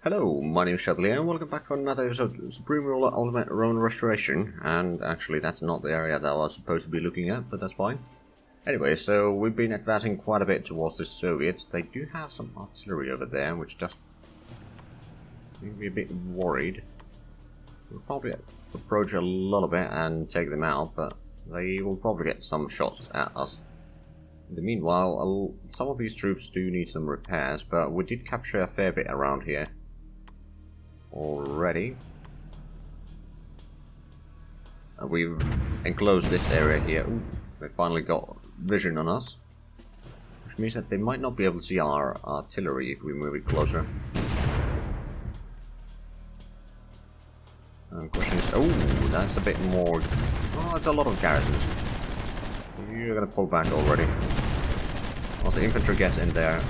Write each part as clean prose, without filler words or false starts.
Hello, my name is Zhatelier and welcome back for another episode of Supreme Ruler Ultimate Roman Restoration. And actually that's not the area that I was supposed to be looking at, but that's fine. Anyway, so we've been advancing quite a bit towards the Soviets. They do have some artillery over there, which just made me a bit worried. We'll probably approach a little bit and take them out, but they will probably get some shots at us. In the meanwhile, some of these troops do need some repairs, but we did capture a fair bit around here already. We've enclosed this area here. Ooh, they finally got vision on us, which means that they might not be able to see our artillery if we move it closer. And the question is, oh, that's a bit more. Oh, it's a lot of garrisons. You're gonna pull back already. Once the infantry gets in there,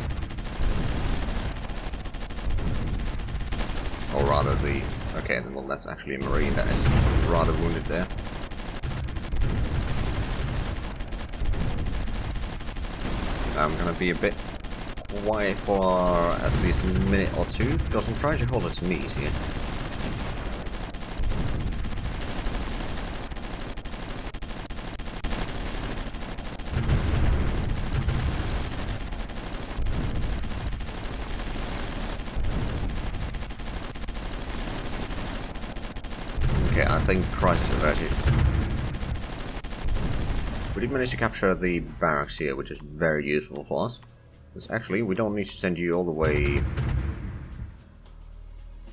or rather the... okay, then well, that's actually a marine that is rather wounded there. I'm gonna be a bit quiet for at least a minute or two, because I'm trying to hold its knees here. Okay, I think crisis averted. We did manage to capture the barracks here, which is very useful for us. Because actually, we don't need to send you all the way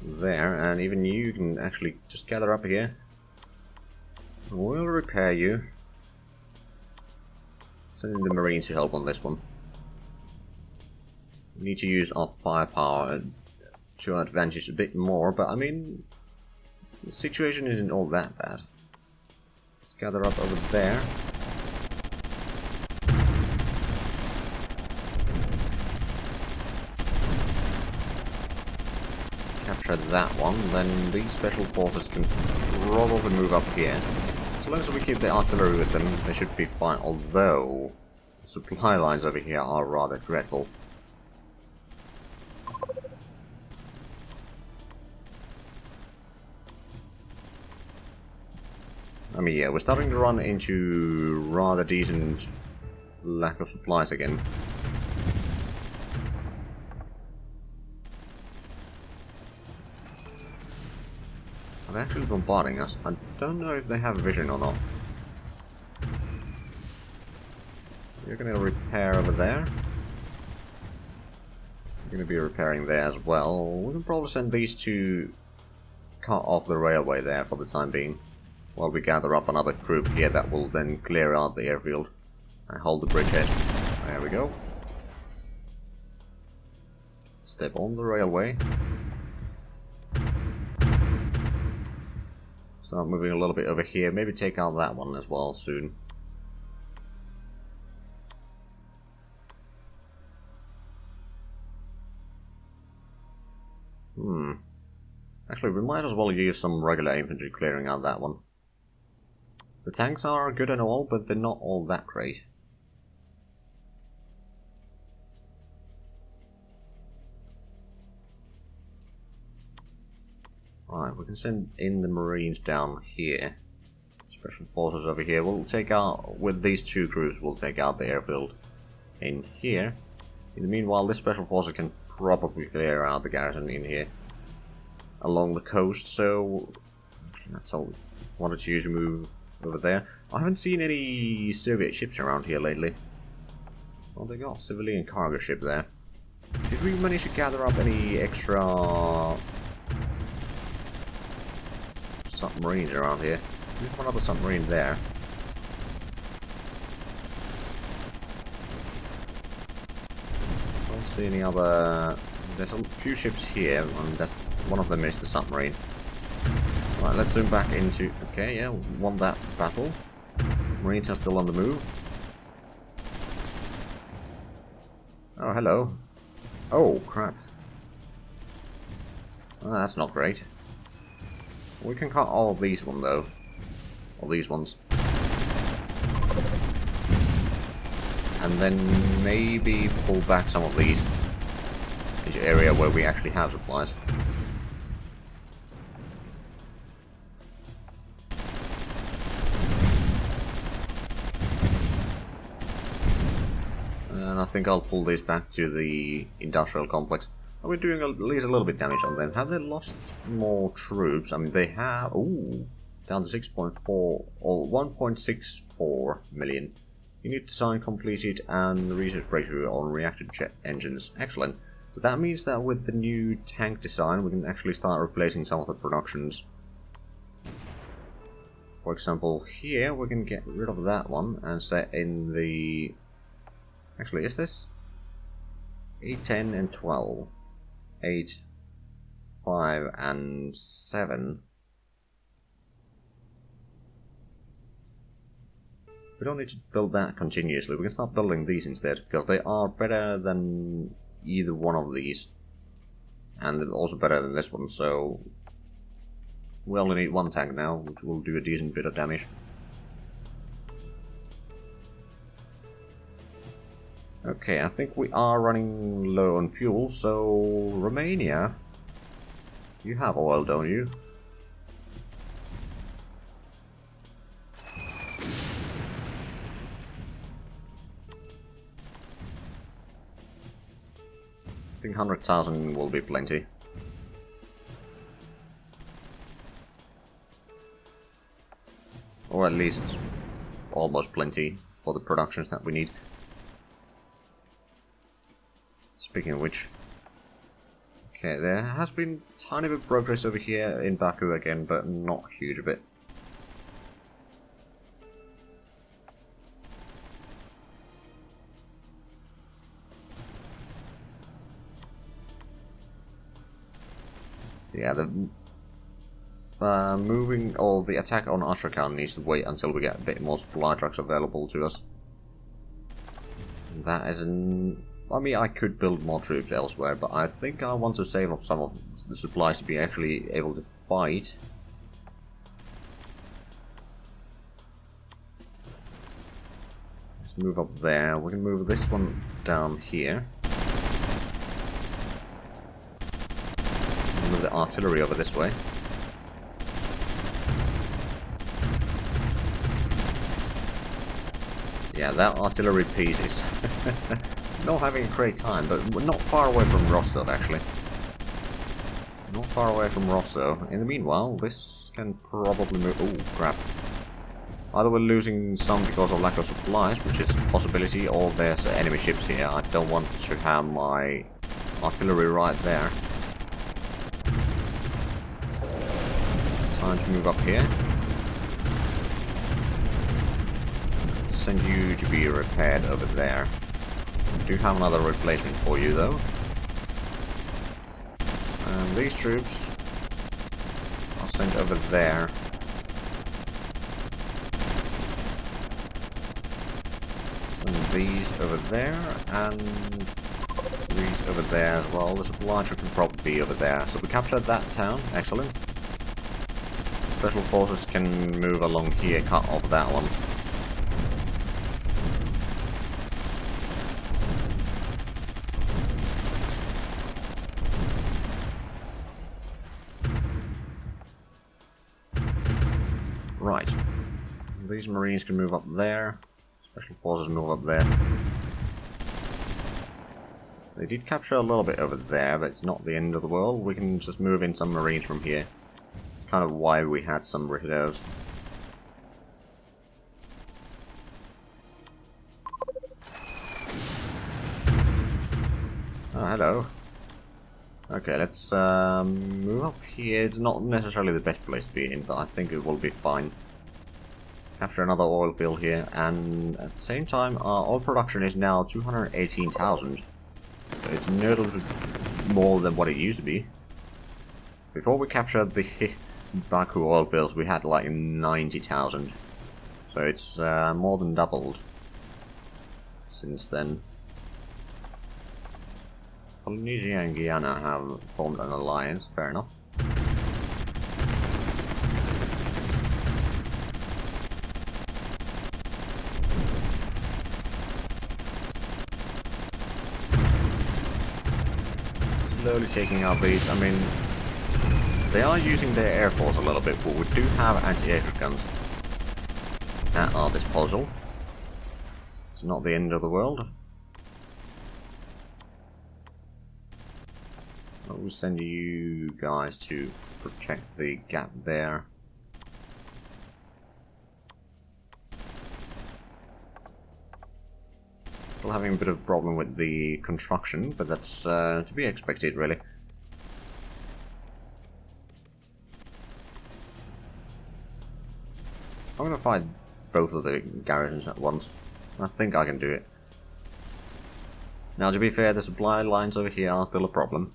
there, and even you can actually just gather up here. We'll repair you. Send in the Marines to help on this one. We need to use our firepower to our advantage a bit more, but I mean, the situation isn't all that bad. Let's gather up over there. Capture that one, then these special forces can probably move up here. As long as we keep the artillery with them, they should be fine, although supply lines over here are rather dreadful. I mean, yeah, we're starting to run into rather decent lack of supplies again. They're actually bombarding us. I don't know if they have vision or not. You're going to repair over there. You're going to be repairing there as well. We can probably send these to cut off the railway there for the time being, while we gather up another group here that will then clear out the airfield and hold the bridgehead. There we go. Step on the railway. Start moving a little bit over here. Maybe take out that one as well soon. Actually, we might as well use some regular infantry clearing out that one. The tanks are good and all, but they're not all that great. Right, we can send in the Marines down here. Special forces over here. We'll take out, with these two crews, we'll take out the airfield in here. In the meanwhile, this special forces can probably clear out the garrison in here along the coast, so that's all we wanted to use to move over there. I haven't seen any Soviet ships around here lately. Well, they got a civilian cargo ship there. Did we manage to gather up any extra submarines around here? There's one other submarine there. Don't see any other. There's a few ships here, and that's one of them is the submarine. Right, let's zoom back into. Okay, yeah, won that battle. Marines are still on the move. Oh, hello. Oh, crap. Oh, that's not great. We can cut all of these ones, though. All these ones. And then maybe pull back some of these into area where we actually have supplies. think I'll pull these back to the industrial complex. We're doing at least a little bit damage on them. Have they lost more troops? I mean, they have... Ooh, down to 6.4 or 1.64 million. Unit design completed and research breakthrough on reactor jet engines. Excellent. So that means that with the new tank design, we can actually start replacing some of the productions. For example, here we can get rid of that one and set in the... Actually, is this? 8, 10 and 12. 8, 5 and 7. We don't need to build that continuously, we can start building these instead, because they are better than either one of these. And also better than this one, so... We only need one tank now, which will do a decent bit of damage. Okay, I think we are running low on fuel, so... Romania... You have oil, don't you? I think 100,000 will be plenty. Or at least almost plenty for the productions that we need. Speaking of which... Okay, there has been tiny bit of progress over here in Baku again, but not huge a bit. Yeah, the moving or the attack on Astrakhan needs to wait until we get a bit more supply trucks available to us. That is an... I mean, I could build more troops elsewhere, but I think I want to save up some of the supplies to be actually able to fight. Let's move up there. We can move this one down here. Move the artillery over this way. Yeah, that artillery piece is not having a great time, but we're not far away from Rostov, actually. Not far away from Rostov. In the meanwhile, this can probably move... Oh, crap. Either we're losing some because of lack of supplies, which is a possibility, or there's enemy ships here. I don't want to have my artillery right there. Time to move up here. Send you to be repaired over there. I do have another replacement for you though. And these troops I'll send over there. Send these over there and these over there as well. The supply truck can probably be over there. So we captured that town, excellent. Special forces can move along here, cut off that one. Right. These marines can move up there. Special forces move up there. They did capture a little bit over there, but it's not the end of the world. We can just move in some marines from here. Kind of why we had some reserves. Oh, hello. Okay, let's move up here. It's not necessarily the best place to be in, but I think it will be fine. Capture another oil field here, and at the same time, our oil production is now 218,000. So it's a little bit more than what it used to be. Before we captured the Baku oil fields, we had like 90,000. So it's more than doubled since then. Polynesia and Guyana have formed an alliance, fair enough. Slowly taking out these, I mean, they are using their air force a little bit, but we do have anti-aircraft guns at our disposal. It's not the end of the world. We'll send you guys to protect the gap there. Still having a bit of a problem with the construction, but that's to be expected, really. I'm gonna fight both of the garrisons at once. I think I can do it. Now, to be fair, the supply lines over here are still a problem.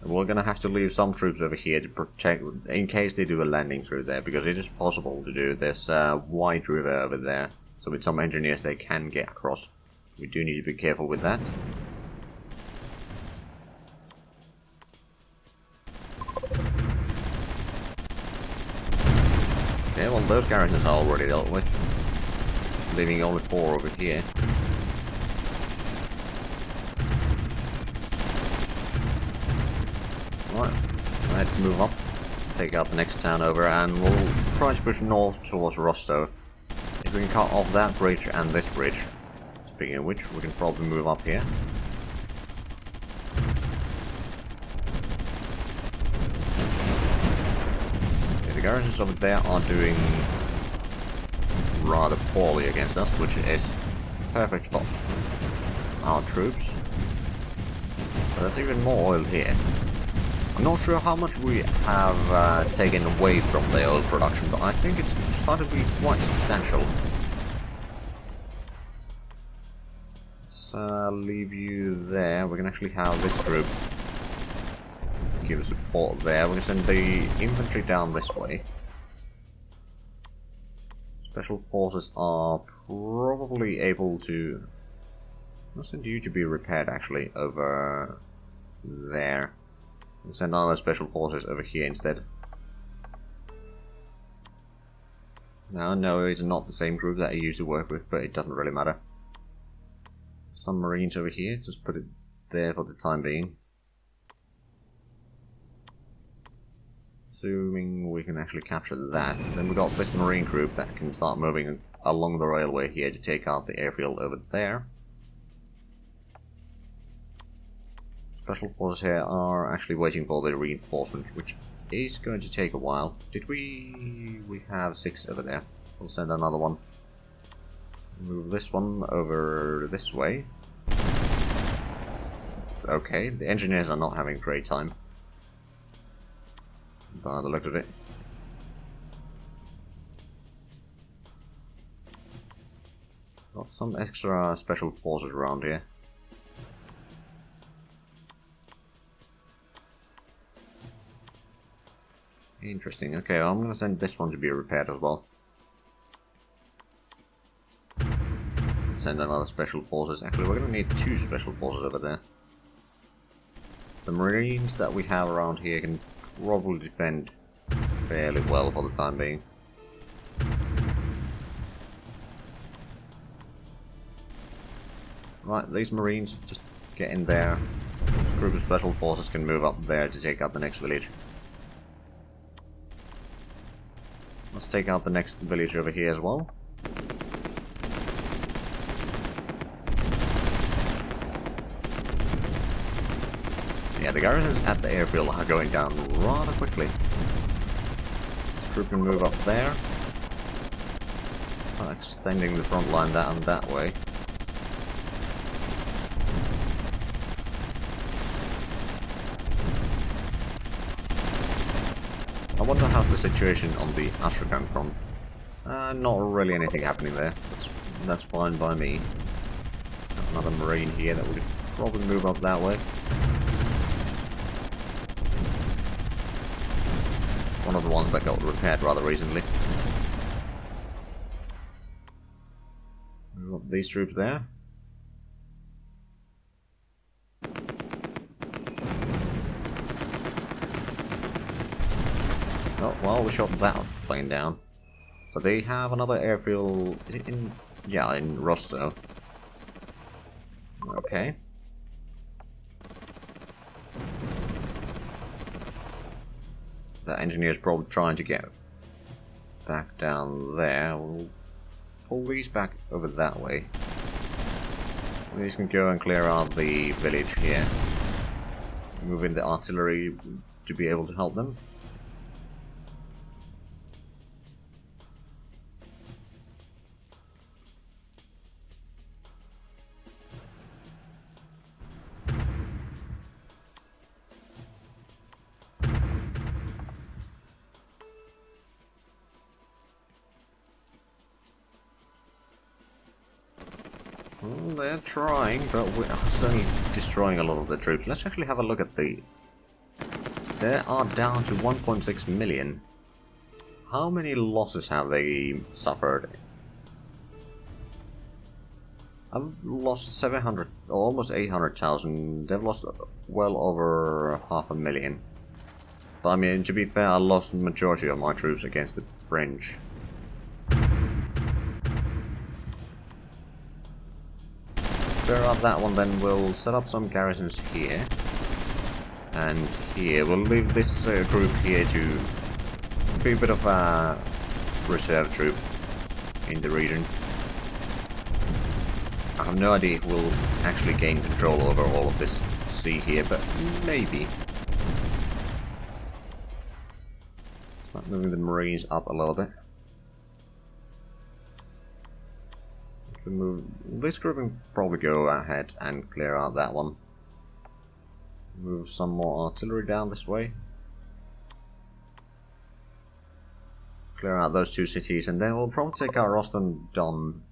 And we're gonna have to leave some troops over here to protect, in case they do a landing through there, because it is possible to do this wide river over there. So with some engineers they can get across. We do need to be careful with that. Okay, well those garrisons are already dealt with. Leaving only 4 over here. Right, let's move up. Take out the next town over and we'll try to push north towards Rostov. If we can cut off that bridge and this bridge, speaking of which, we can probably move up here. Okay, the garrisons over there are doing rather poorly against us, which is perfect for our troops. But there's even more oil here. I'm not sure how much we have taken away from the oil production, but I think it's started to be quite substantial. Let's leave you there. We can actually have this group give support there. We can send the infantry down this way. Special forces are probably able to... I'll send you to be repaired actually over there. We'll send our special forces over here instead. Now, no, it's not the same group that I used to work with, but it doesn't really matter. Some marines over here, just put it there for the time being. Assuming we can actually capture that. Then we got this marine group that can start moving along the railway here to take out the airfield over there. Special forces here are actually waiting for the reinforcement, which is going to take a while. Did we have 6 over there? We'll send another one. Move this one over this way. Okay, the engineers are not having a great time, by the look of it. Got some extra special forces around here. Interesting. Okay, well, I'm going to send this one to be repaired as well. Send another special forces. Actually, we're going to need 2 special forces over there. The marines that we have around here can probably defend fairly well for the time being. Right, these marines just get in there. This group of special forces can move up there to take out the next village. Let's take out the next village over here as well. Yeah, the garrisons at the airfield are going down rather quickly. This group can move up there. Start extending the front line down that way. I wonder how's the situation on the Astrakhan front. Not really anything happening there. That's fine by me. Got another marine here that we could probably move up that way. One of the ones that got repaired rather recently. Move up these troops there. Oh, well, we shot that plane down. But they have another airfield in... yeah, in Rostov. Okay. The engineer's probably trying to get back down there. We'll pull these back over that way. These can go and clear out the village here. move in the artillery to be able to help them. Well, they're trying, but we're certainly destroying a lot of the troops. Let's actually have a look at the... They are down to 1.6 million. How many losses have they suffered? I've lost 700, almost 800,000. They've lost well over 500,000. But I mean, to be fair, I lost the majority of my troops against the French. Clear out that one, then we'll set up some garrisons here. And here. We'll leave this group here to be a bit of a reserve troop in the region. I have no idea if we'll actually gain control over all of this sea here, but maybe. Start moving the Marines up a little bit. Move this group and probably go ahead and clear out that one. Move some more artillery down this way. Clear out those two cities, and then we'll probably take out Roston-Don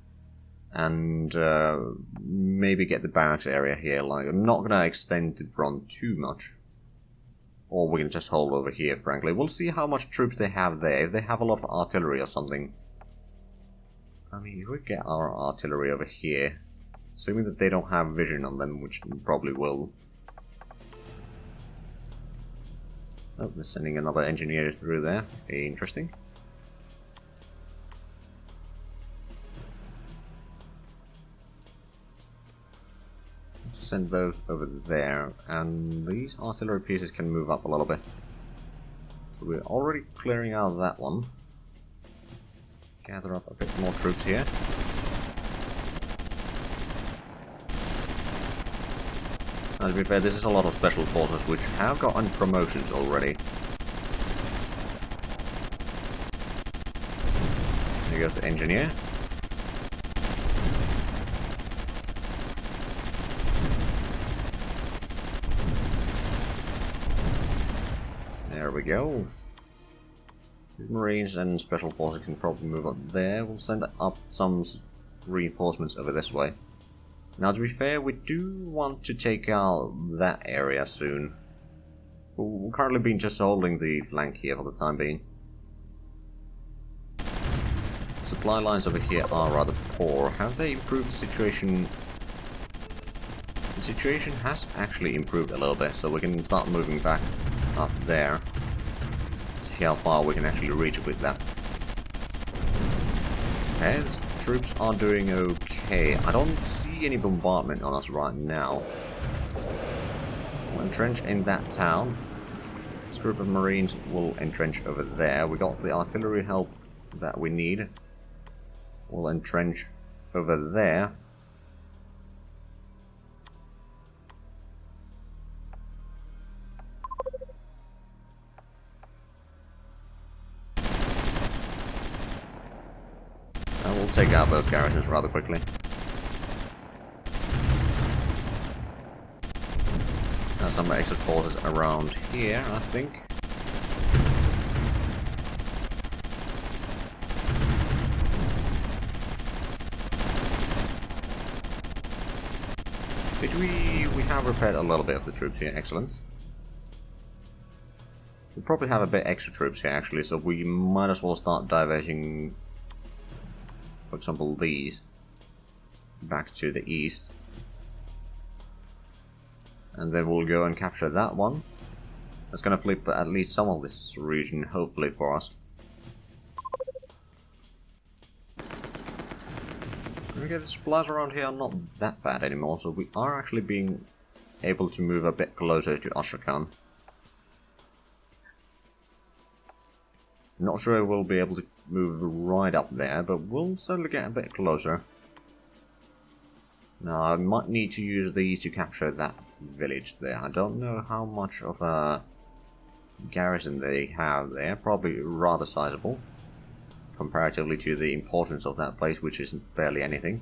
and maybe get the barracks area here. Like, I'm not gonna extend the front too much, or we can just hold over here. Frankly, we'll see how much troops they have there. If they have a lot of artillery or something. I mean, if we get our artillery over here, assuming that they don't have vision on them, which they probably will. Oh, they're sending another engineer through there. Interesting. Let's send those over there, and these artillery pieces can move up a little bit. So we're already clearing out that one. Gather up a bit more troops here. And to be fair, this is a lot of special forces which have gotten promotions already. Here goes the engineer. There we go. Marines and Special Forces can probably move up there. We'll send up some reinforcements over this way. Now, to be fair, we do want to take out that area soon. We've currently been just holding the flank here for the time being. Supply lines over here are rather poor. Have they improved the situation? The situation has actually improved a little bit, so we can start moving back up there. See how far we can actually reach with that. Okay, the troops are doing okay. I don't see any bombardment on us right now. We'll entrench in that town. This group of Marines will entrench over there. We got the artillery help that we need. We'll entrench over there. And we'll take out those garrisons rather quickly. Now some exit forces around here, I think. We have repaired a little bit of the troops here, excellent. We probably have a bit extra troops here actually, so we might as well start diverging, for example, these back to the east. And then we'll go and capture that one. That's gonna flip at least some of this region, hopefully, for us. Okay, the supplies around here are not that bad anymore, so we are actually being able to move a bit closer to Astrakhan. Not sure we'll be able to move right up there, but we'll certainly get a bit closer. Now, I might need to use these to capture that village there. I don't know how much of a garrison they have there. Probably rather sizable, comparatively to the importance of that place, which isn't barely anything.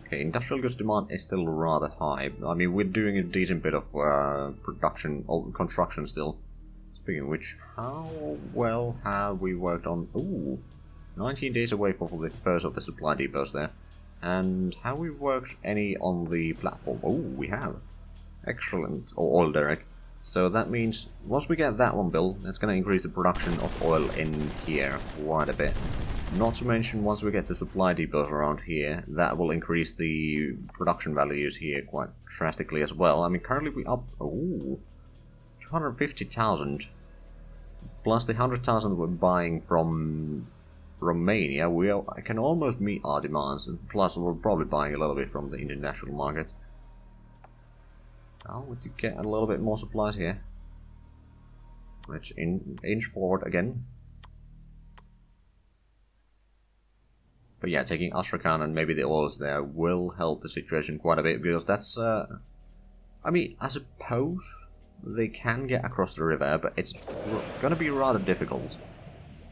Okay, industrial goods demand is still rather high. I mean, we're doing a decent bit of production or construction still. Speaking of which, how well have we worked on... Ooh, 19 days away for the first of the supply depots there. And have we worked any on the platform? Oh, we have. Excellent. Or oil derrick. So that means once we get that one built, that's going to increase the production of oil in here quite a bit. Not to mention, once we get the supply depots around here, that will increase the production values here quite drastically as well. I mean, currently we up... Ooh, 250,000. Plus the 100,000 we're buying from Romania, I can almost meet our demands. And plus we're probably buying a little bit from the international market. Now we need to get a little bit more supplies here. Let's inch forward again. But yeah, taking Astrakhan and maybe the oils there will help the situation quite a bit, because that's, I mean, I suppose they can get across the river, but it's gonna be rather difficult.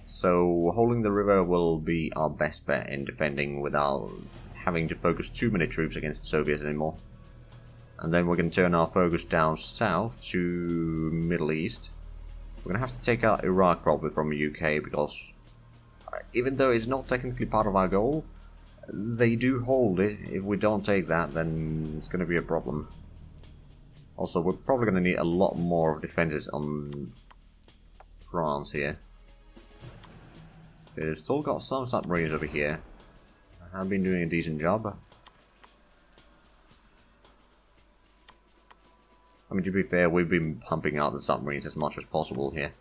So holding the river will be our best bet in defending without having to focus too many troops against the Soviets anymore. And then we're going to turn our focus down south to Middle East. We're going to have to take out Iraq probably from the UK, because even though it's not technically part of our goal, they do hold it. If we don't take that, then it's going to be a problem. Also, we're probably going to need a lot more defenses on France here. They've still got some submarines over here. I have been doing a decent job. I mean, to be fair, we've been pumping out the submarines as much as possible here.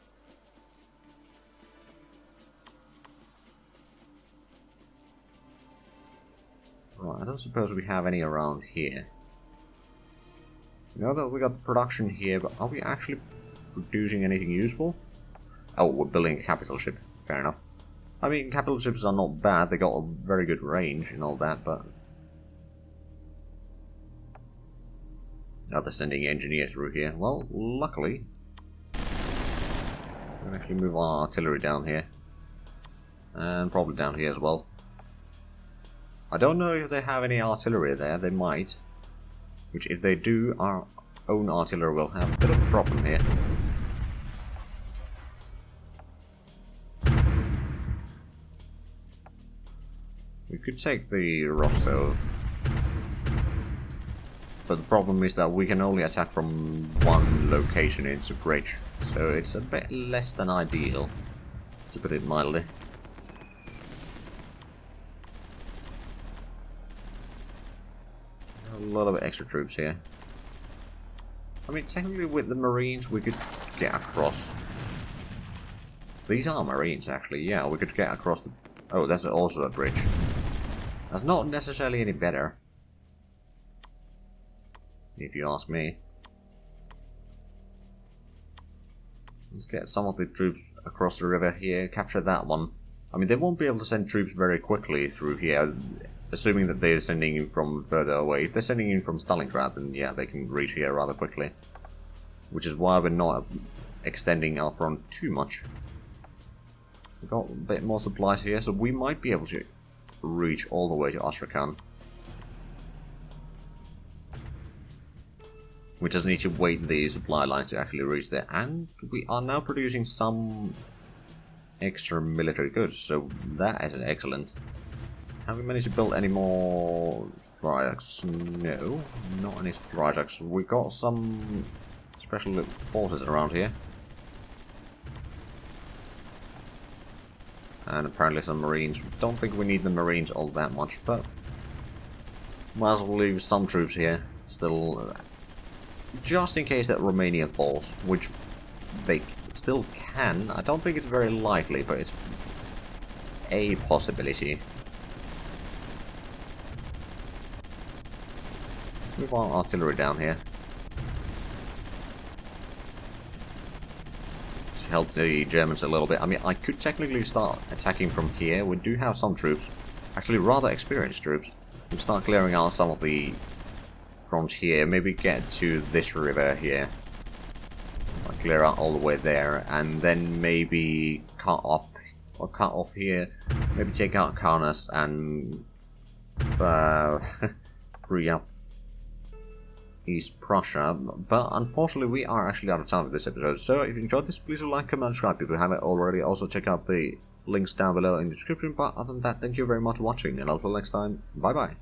Right, I don't suppose we have any around here. You know that we got the production here, but are we actually producing anything useful? Oh, we're building a capital ship. Fair enough. I mean, capital ships are not bad. They got a very good range and all that, but... Oh, they're sending engineers through here. Well, luckily, we can actually move our artillery down here. And probably down here as well. I don't know if they have any artillery there. They might. Which, if they do, our own artillery will have a bit of a problem here. We could take the Rostov. But the problem is that we can only attack from one location into bridge, so it's a bit less than ideal, to put it mildly. A lot of extra troops here. I mean, technically with the Marines we could get across. These are Marines actually, yeah, we could get across the... Oh, that's also a bridge. That's not necessarily any better, if you ask me. Let's get some of the troops across the river here, capture that one. I mean, they won't be able to send troops very quickly through here, assuming that they're sending in from further away. If they're sending in from Stalingrad, then yeah, they can reach here rather quickly. Which is why we're not extending our front too much. We've got a bit more supplies here, so we might be able to reach all the way to Astrakhan. We just need to wait the supply lines to actually reach there. And we are now producing some extra military goods, so that is excellent. Have we managed to build any more supply trucks? No, not any supply trucks. We got some special forces around here. And apparently some Marines. Don't think we need the Marines all that much, but might as well leave some troops here. Still, just in case that Romania falls, which they still can. I don't think it's very likely, but it's a possibility. Let's move our artillery down here. To help the Germans a little bit. I mean, I could technically start attacking from here. We do have some troops. Actually, rather experienced troops. We'll start clearing out some of the fronts here. Maybe get to this river here. I'll clear out all the way there, and then maybe cut up or cut off here. Maybe take out Kaunas and free up East Prussia. But unfortunately, we are actually out of time for this episode. So if you enjoyed this, please like, comment, subscribe if you haven't already. Also check out the links down below in the description. But other than that, thank you very much for watching, and until next time, bye bye.